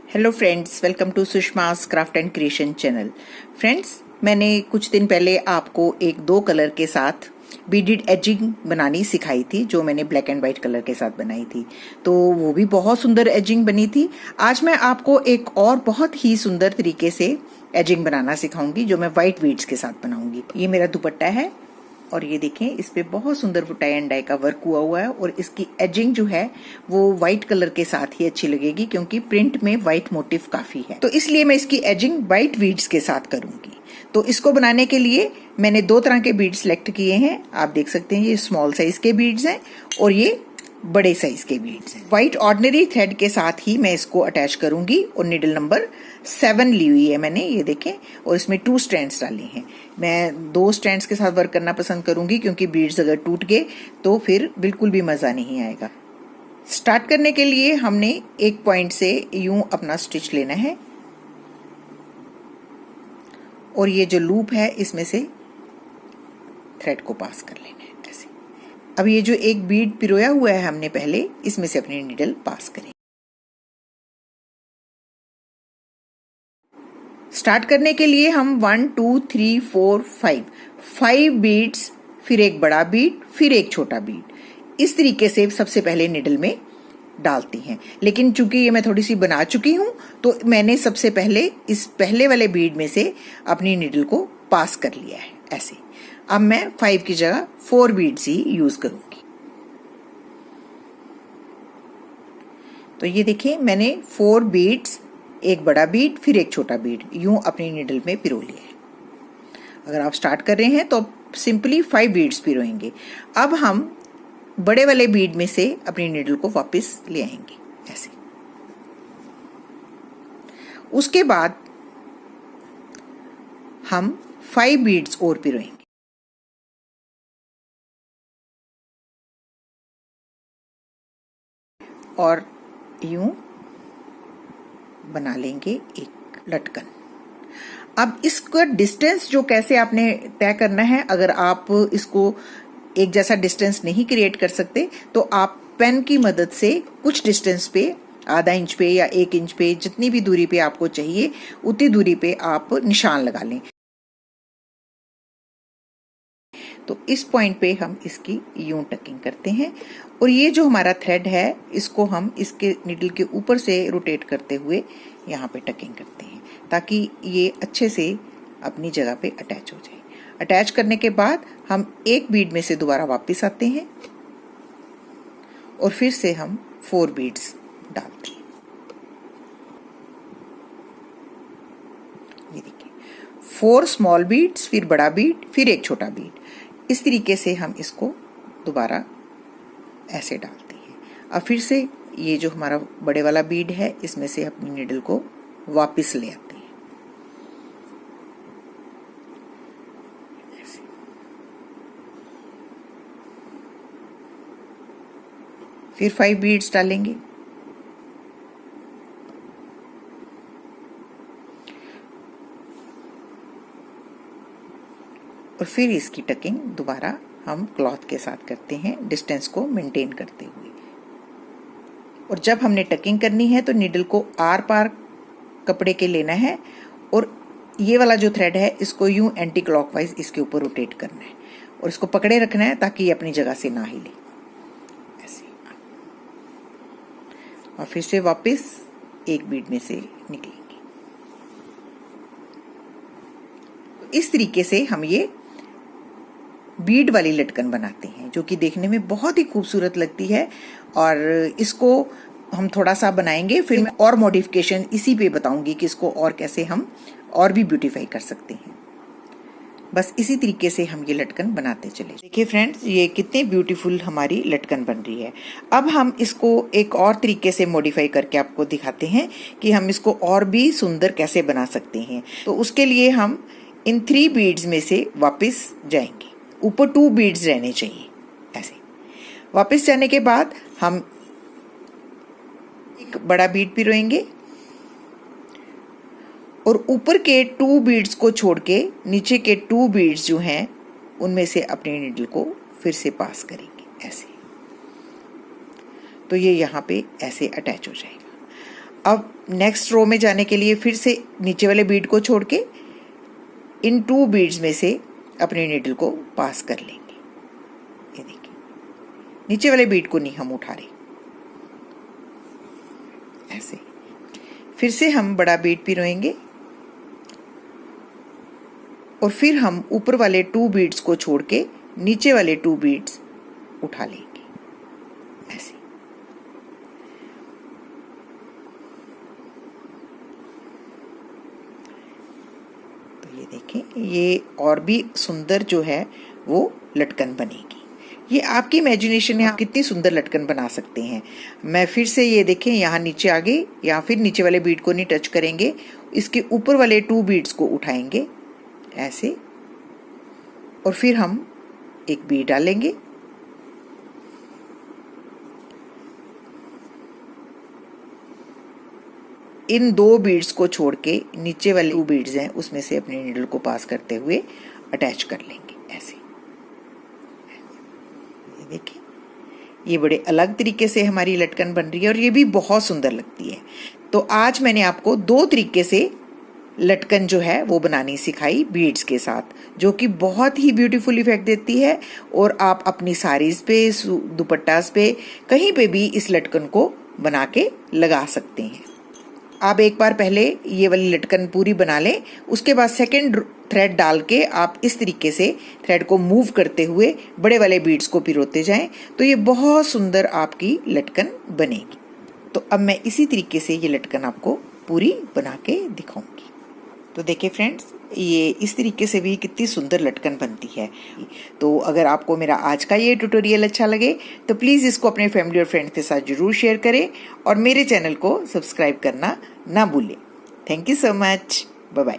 Hello friends, welcome to Sushma's craft and creation channel. Friends, मैंने कुछ दिन पहले आपको एक दो कलर के साथ बीडेड एजिंग बनानी सिखाई थी, जो मैंने ब्लैक एंड वाइट कलर के साथ बनाई थी। तो वो भी बहुत सुंदर एजिंग बनी थी। आज मैं आपको एक और बहुत ही सुंदर तरीके से एजिंग बनाना सिखाऊंगी, जो मैं वाइट बीड्स के साथ बनाऊंगी। ये मेरा दुपट्टा है और ये देखें, इस पे बहुत सुंदर टाई एंड डाई का वर्क हुआ है और इसकी एजिंग जो है वो व्हाइट कलर के साथ ही अच्छी लगेगी, क्योंकि प्रिंट में व्हाइट मोटिव काफी है। तो इसलिए मैं इसकी एजिंग व्हाइट बीड्स के साथ करूंगी। तो इसको बनाने के लिए मैंने दो तरह के बीड्स सिलेक्ट किए हैं। आप देख सकते हैं, ये स्मॉल साइज के बीड्स हैं और ये बड़े साइज के बीड्स हैं। व्हाइट ऑर्डिनरी थ्रेड के साथ ही मैं इसको अटैच करूंगी और नीडल नंबर 7 ली हुई है मैंने, ये देखें, और इसमें 2 स्ट्रैंड्स डाले हैं। मैं 2 स्ट्रैंड्स के साथ वर्क करना पसंद करूंगी, क्योंकि बीड्स अगर टूट गए तो फिर बिल्कुल भी मजा नहीं आएगा। स्टार्ट करने के लिए हमने एक पॉइंट से यूं अपना स्टिच लेना है और ये जो लूप है इसमें से थ्रेड को पास कर लेना है ऐसे। अब ये जो एक बीड पिरोया हुआ है हमने पहले, इसमें से अपनी नीडल पास करें। स्टार्ट करने के लिए हम 1 2 3 4 5 बीड्स, फिर एक बड़ा बीड, फिर एक छोटा बीड, इस तरीके से सबसे पहले नीडल में डालती हैं। लेकिन चूंकि ये मैं थोड़ी सी बना चुकी हूं, तो मैंने सबसे पहले इस पहले वाले बीड में से अपनी नीडल को पास कर लिया है ऐसे। अब मैं 5 की जगह 4 बीड्स ही यूज करूंगी। तो ये देखिए, मैंने 4 बीड्स, एक बड़ा बीड फिर एक छोटा बीड, यूं अपनी नीडल में पिरो लिया है। अगर आप स्टार्ट कर रहे हैं तो सिंपली 5 बीड्स पिरोएंगे। अब हम बड़े वाले बीड में से अपनी नीडल को वापस ले आएंगे ऐसे। उसके बाद हम 5 बीड्स और पिरोएंगे और यूं बना लेंगे एक लटकन। अब इसका डिस्टेंस जो कैसे आपने तय करना है, अगर आप इसको एक जैसा डिस्टेंस नहीं क्रिएट कर सकते तो आप पेन की मदद से कुछ डिस्टेंस पे, आधा इंच पे या 1 इंच पे, जितनी भी दूरी पे आपको चाहिए उतनी दूरी पे आप निशान लगा लें। तो इस पॉइंट पे हम इसकी यूं टकिंग करते हैं और ये जो हमारा थ्रेड है इसको हम इसके नीडल के ऊपर से रोटेट करते हुए यहाँ पे टकिंग करते हैं, ताकि ये अच्छे से अपनी जगह पे अटैच हो जाए। अटैच करने के बाद हम एक बीड में से दोबारा वापस आते हैं और फिर से हम 4 बीड्स डालते हैं। ये देखिए, 4 स्मॉल बीड्स, फिर बड़ा बीड, फिर एक छोटा बीड, इस तरीके से हम इसको दोबारा ऐसे डालते हैं। अब फिर से ये जो हमारा बड़े वाला बीड है इसमें से अपनी नीडल को वापस ले आते हैं ऐसे। फिर 5 बीड्स डालेंगे और फिर इसकी टकिंग दोबारा हम क्लॉथ के साथ करते हैं, डिस्टेंस को मेंटेन करते हुए। और जब हमने टकिंग करनी है तो नीडल को आर पार कपड़े के लेना है और ये वाला जो थ्रेड है इसको यूं एंटी क्लॉकवाइज इसके ऊपर रोटेट करना है और इसको पकड़े रखना है ताकि ये अपनी जगह से ना हिले ऐसे। और फिर से वापस एक बीड में से निकलेंगे। इस तरीके से हम ये बीड वाली लटकन बनाते हैं, जो कि देखने में बहुत ही खूबसूरत लगती है। और इसको हम थोड़ा सा बनाएंगे, फिर मैं और मॉडिफिकेशन इसी पे बताऊंगी कि इसको और कैसे हम और भी ब्यूटीफाई कर सकते हैं। बस इसी तरीके से हम ये लटकन बनाते चले। देखिए फ्रेंड्स, ये कितने ब्यूटीफुल हमारी लटकन बन रही है। अब हम इसको एक और तरीके से मॉडिफाई करके आपको दिखाते हैं कि हम इसको और भी सुंदर कैसे बना सकते हैं। तो उसके लिए हम इन 3 बीड्स में से वापस जाएंगे। ऊपर 2 बीड्स रहने चाहिए ऐसे। वापस जाने के बाद हम एक बड़ा बीड पिरोएंगे और ऊपर के 2 बीड्स को छोड़ के नीचे के 2 बीड्स जो हैं उनमें से अपने नीडल को फिर से पास करेंगे ऐसे। तो ये यहाँ पे ऐसे अटैच हो जाएगा। अब नेक्स्ट रो में जाने के लिए फिर से नीचे वाले बीड को छोड़ के इन 2 बीड्स में से अपने नीडल को पास कर लेंगे। ये देखिए, नीचे वाले बीड को नहीं हम उठा रहे, ऐसे। फिर से हम बड़ा बीड पिरोएंगे और फिर हम ऊपर वाले 2 बीड्स को छोड़ के नीचे वाले 2 बीड्स उठा लेंगे, ऐसे। तो ये देखें, ये और भी सुंदर जो है वो लटकन बनेगी। ये आपकी इमेजिनेशन है, आप कितनी सुंदर लटकन बना सकते हैं। मैं फिर से ये देखें, यहाँ नीचे आ गई, या फिर नीचे वाले बीड को नहीं टच करेंगे, इसके ऊपर वाले 2 बीड्स को उठाएंगे ऐसे, और फिर हम एक बीड डालेंगे, इन 2 बीड्स को छोड़ के नीचे वाले 2 बीड्स हैं उसमें से अपने नीडल को पास करते हुए अटैच कर लेंगे, ऐसे। ये देखिए, ये बड़े अलग तरीके से हमारी लटकन बन रही है और ये भी बहुत सुंदर लगती है। तो आज मैंने आपको 2 तरीके से लटकन जो है वो बनानी सिखाई बीड्स के साथ, जो कि बहुत ही ब्यूटीफुल इफेक्ट देती है और आप अपनी साड़ीज पे, दुपट्टास पे, कहीं पे भी इस लटकन को बना के लगा सकते हैं। आप एक बार पहले ये वाली लटकन पूरी बना लें, उसके बाद सेकंड थ्रेड डाल के आप इस तरीके से थ्रेड को मूव करते हुए बड़े वाले बीड्स को पिरोते जाएं, तो ये बहुत सुंदर आपकी लटकन बनेगी। तो अब मैं इसी तरीके से ये लटकन आपको पूरी बना के दिखाऊंगी। तो देखिए फ्रेंड्स, ये इस तरीके से भी कितनी सुंदर लटकन बनती है। तो अगर आपको मेरा आज का ये ट्यूटोरियल अच्छा लगे तो प्लीज़ इसको अपने फैमिली और फ्रेंड्स के साथ जरूर शेयर करें और मेरे चैनल को सब्सक्राइब करना ना भूलें। Thank you so much. Bye bye.